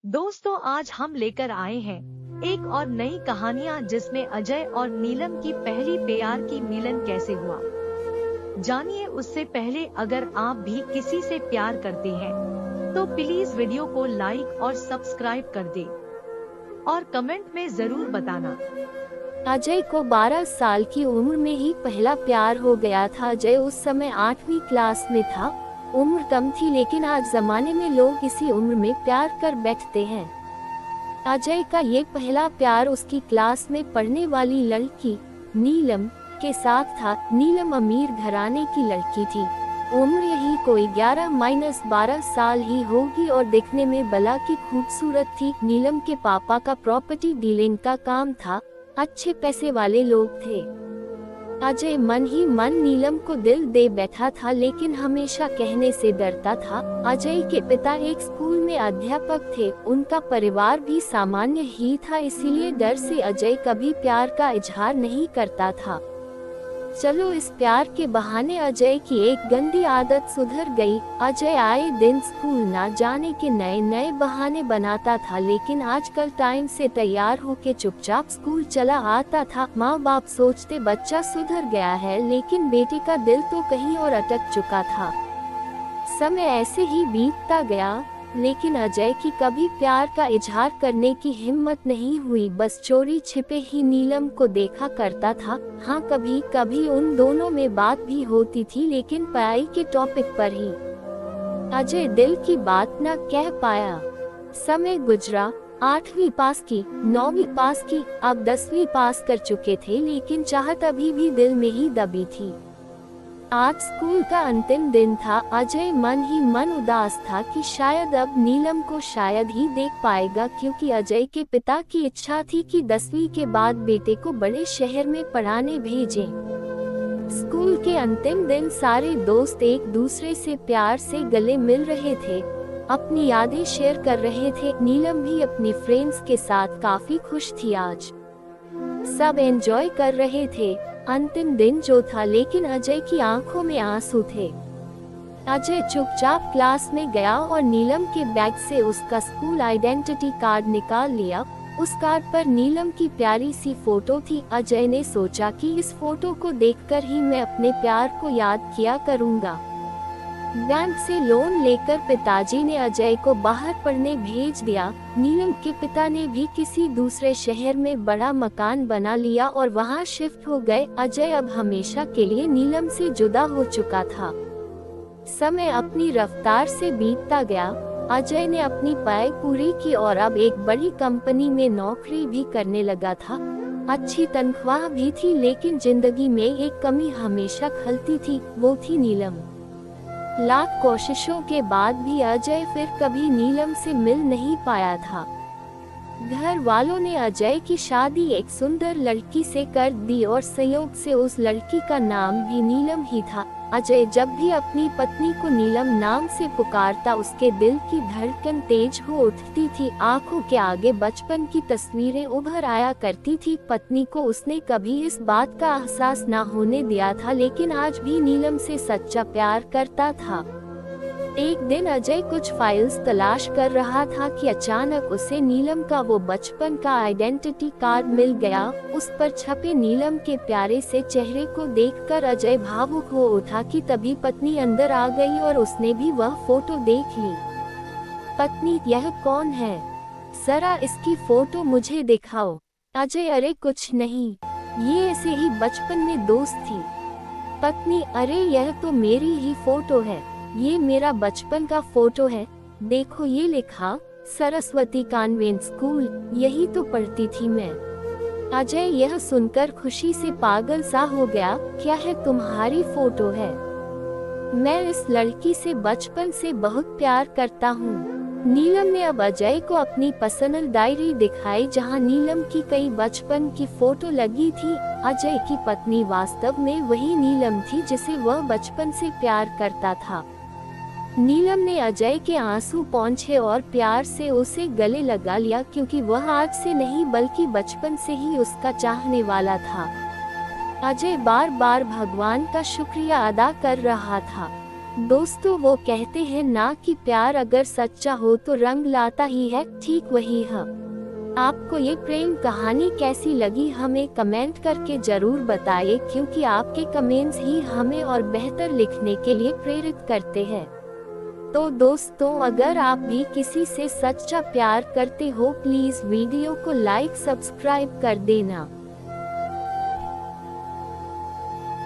दोस्तों, आज हम लेकर आए हैं एक और नई कहानियाँ जिसमें अजय और नीलम की पहली प्यार की मिलन कैसे हुआ। जानिए उससे पहले अगर आप भी किसी से प्यार करते हैं तो प्लीज वीडियो को लाइक और सब्सक्राइब कर दे और कमेंट में जरूर बताना। अजय को 12 साल की उम्र में ही पहला प्यार हो गया था। अजय उस समय 8वीं क्लास में था। उम्र कम थी लेकिन आज जमाने में लोग इसी उम्र में प्यार कर बैठते हैं। अजय का ये पहला प्यार उसकी क्लास में पढ़ने वाली लड़की नीलम के साथ था। नीलम अमीर घराने की लड़की थी। उम्र यही कोई 11-12 साल ही होगी और दिखने में बला की खूबसूरत थी। नीलम के पापा का प्रॉपर्टी डीलिंग का काम था। अच्छे पैसे वाले लोग थे। अजय मन ही मन नीलम को दिल दे बैठा था लेकिन हमेशा कहने से डरता था। अजय के पिता एक स्कूल में अध्यापक थे। उनका परिवार भी सामान्य ही था, इसीलिए डर से अजय कभी प्यार का इजहार नहीं करता था। चलो इस प्यार के बहाने अजय की एक गंदी आदत सुधर गई। अजय आए दिन स्कूल ना जाने के नए नए बहाने बनाता था, लेकिन आजकल टाइम से तैयार होके चुपचाप स्कूल चला आता था। माँ बाप सोचते बच्चा सुधर गया है, लेकिन बेटे का दिल तो कहीं और अटक चुका था। समय ऐसे ही बीतता गया, लेकिन अजय की कभी प्यार का इजहार करने की हिम्मत नहीं हुई। बस चोरी छिपे ही नीलम को देखा करता था। हाँ, कभी कभी उन दोनों में बात भी होती थी, लेकिन पढ़ाई के टॉपिक पर ही। अजय दिल की बात न कह पाया। समय गुजरा। 8वीं पास की, 9वीं पास की, अब 10वीं पास कर चुके थे, लेकिन चाहत अभी भी दिल में ही दबी थी। आज स्कूल का अंतिम दिन था। अजय मन ही मन उदास था कि शायद अब नीलम को शायद ही देख पाएगा, क्योंकि अजय के पिता की इच्छा थी कि 10वीं के बाद बेटे को बड़े शहर में पढ़ाने भेजें। स्कूल के अंतिम दिन सारे दोस्त एक दूसरे से प्यार से गले मिल रहे थे, अपनी यादें शेयर कर रहे थे। नीलम भी अपने फ्रेंड्स के साथ काफी खुश थी। आज सब एंजॉय कर रहे थे। अंतिम दिन जो था, लेकिन अजय की आंखों में आंसू थे। अजय चुपचाप क्लास में गया और नीलम के बैग से उसका स्कूल आइडेंटिटी कार्ड निकाल लिया। उस कार्ड पर नीलम की प्यारी सी फोटो थी। अजय ने सोचा कि इस फोटो को देखकर ही मैं अपने प्यार को याद किया करूंगा। बैंक से लोन लेकर पिताजी ने अजय को बाहर पढ़ने भेज दिया। नीलम के पिता ने भी किसी दूसरे शहर में बड़ा मकान बना लिया और वहां शिफ्ट हो गए। अजय अब हमेशा के लिए नीलम से जुदा हो चुका था। समय अपनी रफ्तार से बीतता गया। अजय ने अपनी पढ़ाई पूरी की और अब एक बड़ी कंपनी में नौकरी भी करने लगा था। अच्छी तनख्वाह भी थी, लेकिन जिंदगी में एक कमी हमेशा खलती थी, वो थी नीलम। लाख कोशिशों के बाद भी अजय फिर कभी नीलम से मिल नहीं पाया था। घर वालों ने अजय की शादी एक सुंदर लड़की से कर दी और संयोग से उस लड़की का नाम भी नीलम ही था। अजय जब भी अपनी पत्नी को नीलम नाम से पुकारता, उसके दिल की धड़कन तेज हो उठती थी। आंखों के आगे बचपन की तस्वीरें उभर आया करती थी। पत्नी को उसने कभी इस बात का एहसास न होने दिया था, लेकिन आज भी नीलम से सच्चा प्यार करता था। एक दिन अजय कुछ फाइल्स तलाश कर रहा था कि अचानक उसे नीलम का वो बचपन का आइडेंटिटी कार्ड मिल गया। उस पर छपे नीलम के प्यारे से चेहरे को देखकर अजय भावुक हो उठा कि तभी पत्नी अंदर आ गई और उसने भी वह फोटो देख ली। पत्नी, यह कौन है? जरा इसकी फोटो मुझे दिखाओ। अजय, अरे कुछ नहीं, ये ऐसे ही बचपन में दोस्त थी। पत्नी, अरे यह तो मेरी ही फोटो है, ये मेरा बचपन का फोटो है। देखो ये लिखा, सरस्वती कॉन्वेंट स्कूल, यही तो पढ़ती थी मैं। अजय यह सुनकर खुशी से पागल सा हो गया। क्या है, तुम्हारी फोटो है? मैं इस लड़की से बचपन से बहुत प्यार करता हूँ। नीलम ने अब अजय को अपनी पर्सनल डायरी दिखाई, जहाँ नीलम की कई बचपन की फोटो लगी थी। अजय की पत्नी वास्तव में वही नीलम थी जिसे वह बचपन से प्यार करता था। नीलम ने अजय के आंसू पोंछे और प्यार से उसे गले लगा लिया, क्योंकि वह आज से नहीं बल्कि बचपन से ही उसका चाहने वाला था। अजय बार बार भगवान का शुक्रिया अदा कर रहा था। दोस्तों वो कहते हैं ना कि प्यार अगर सच्चा हो तो रंग लाता ही है, ठीक वही है। आपको ये प्रेम कहानी कैसी लगी हमें कमेंट करके जरूर बताइए, क्योंकि आपके कमेंट्स ही हमें और बेहतर लिखने के लिए प्रेरित करते हैं। तो दोस्तों अगर आप भी किसी से सच्चा प्यार करते हो प्लीज वीडियो को लाइक सब्सक्राइब कर देना।